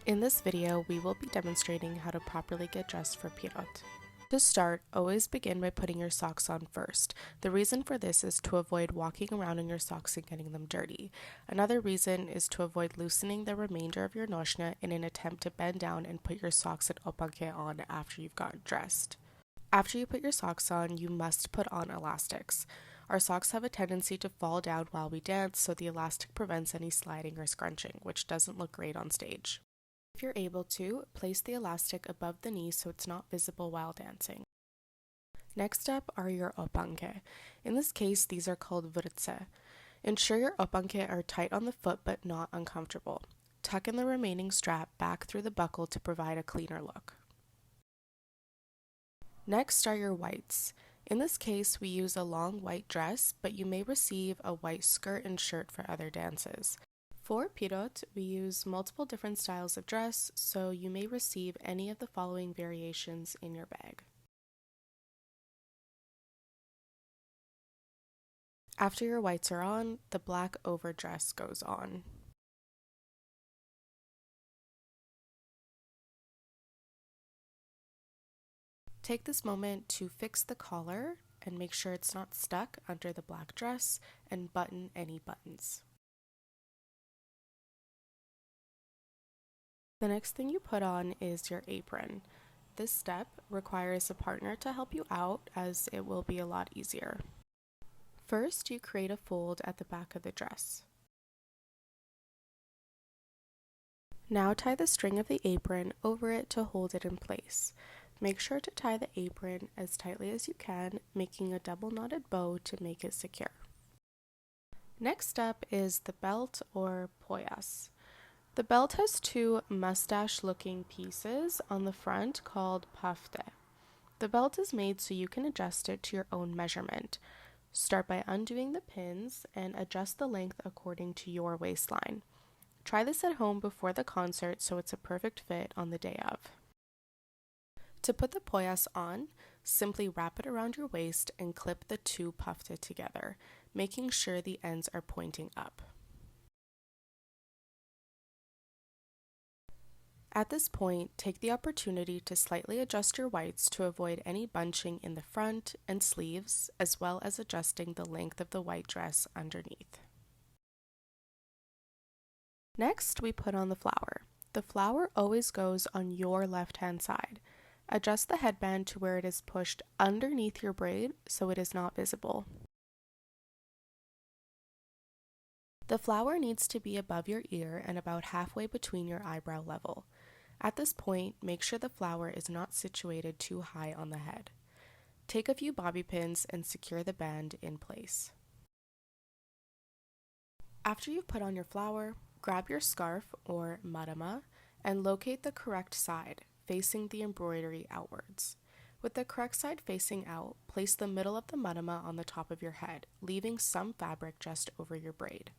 In this video, we will be demonstrating how to properly get dressed for Pirot. To start, always begin by putting your socks on first. The reason for this is to avoid walking around in your socks and getting them dirty. Another reason is to avoid loosening the remainder of your noshnya in an attempt to bend down and put your socks and opanke on after you've gotten dressed. After you put your socks on, you must put on elastics. Our socks have a tendency to fall down while we dance, so the elastic prevents any sliding or scrunching, which doesn't look great on stage. If you're able to, place the elastic above the knee so it's not visible while dancing. Next up are your opanke. In this case, these are called vrce. Ensure your opanke are tight on the foot but not uncomfortable. Tuck in the remaining strap back through the buckle to provide a cleaner look. Next are your whites. In this case, we use a long white dress, but you may receive a white skirt and shirt for other dances. For Pirot, we use multiple different styles of dress, so you may receive any of the following variations in your bag. After your whites are on, the black overdress goes on. Take this moment to fix the collar and make sure it's not stuck under the black dress, and button any buttons. The next thing you put on is your apron. This step requires a partner to help you out, as it will be a lot easier. First, you create a fold at the back of the dress. Now tie the string of the apron over it to hold it in place. Make sure to tie the apron as tightly as you can, making a double knotted bow to make it secure. Next up is the belt or poyas. The belt has two mustache-looking pieces on the front called pafte. The belt is made so you can adjust it to your own measurement. Start by undoing the pins and adjust the length according to your waistline. Try this at home before the concert so it's a perfect fit on the day of. To put the poyas on, simply wrap it around your waist and clip the two pafte together, making sure the ends are pointing up. At this point, take the opportunity to slightly adjust your whites to avoid any bunching in the front and sleeves, as well as adjusting the length of the white dress underneath. Next, we put on the flower. The flower always goes on your left-hand side. Adjust the headband to where it is pushed underneath your braid so it is not visible. The flower needs to be above your ear and about halfway between your eyebrow level. At this point, make sure the flower is not situated too high on the head. Take a few bobby pins and secure the band in place. After you've put on your flower, grab your scarf or marama and locate the correct side, facing the embroidery outwards. With the correct side facing out, place the middle of the marama on the top of your head, leaving some fabric just over your braid.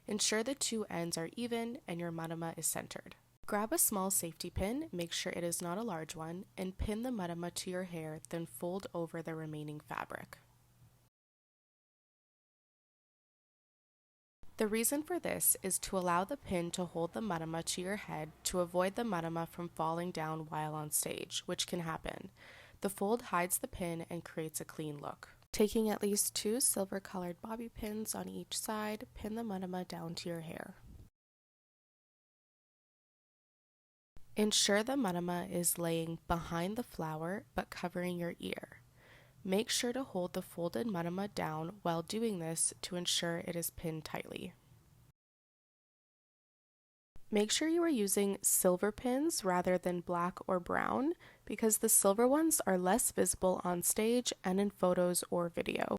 Ensure the two ends are even and your marama is centered. Grab a small safety pin, make sure it is not a large one, and pin the marama to your hair, then fold over the remaining fabric. The reason for this is to allow the pin to hold the marama to your head to avoid the marama from falling down while on stage, which can happen. The fold hides the pin and creates a clean look. Taking at least 2 silver-colored bobby pins on each side, pin the marama down to your hair. Ensure the marama is laying behind the flower but covering your ear. Make sure to hold the folded marama down while doing this to ensure it is pinned tightly. Make sure you are using silver pins rather than black or brown, because the silver ones are less visible on stage and in photos or video.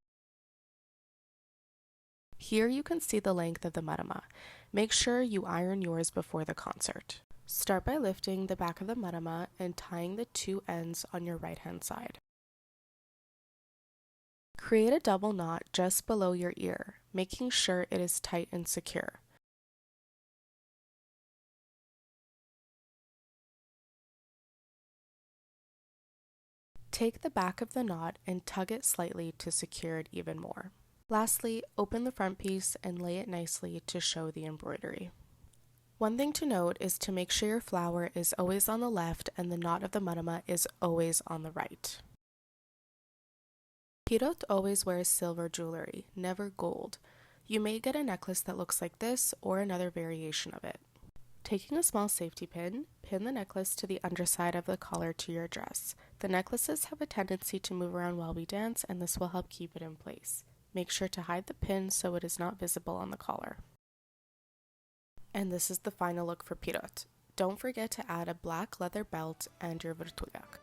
Here you can see the length of the marama. Make sure you iron yours before the concert. Start by lifting the back of the marama and tying the two ends on your right-hand side. Create a double knot just below your ear, making sure it is tight and secure. Take the back of the knot and tug it slightly to secure it even more. Lastly, open the front piece and lay it nicely to show the embroidery. One thing to note is to make sure your flower is always on the left and the knot of the marama is always on the right. Pirot always wears silver jewelry, never gold. You may get a necklace that looks like this or another variation of it. Taking a small safety pin, pin the necklace to the underside of the collar to your dress. The necklaces have a tendency to move around while we dance, and this will help keep it in place. Make sure to hide the pin so it is not visible on the collar. And this is the final look for Pirot. Don't forget to add a black leather belt and your vrtuljak.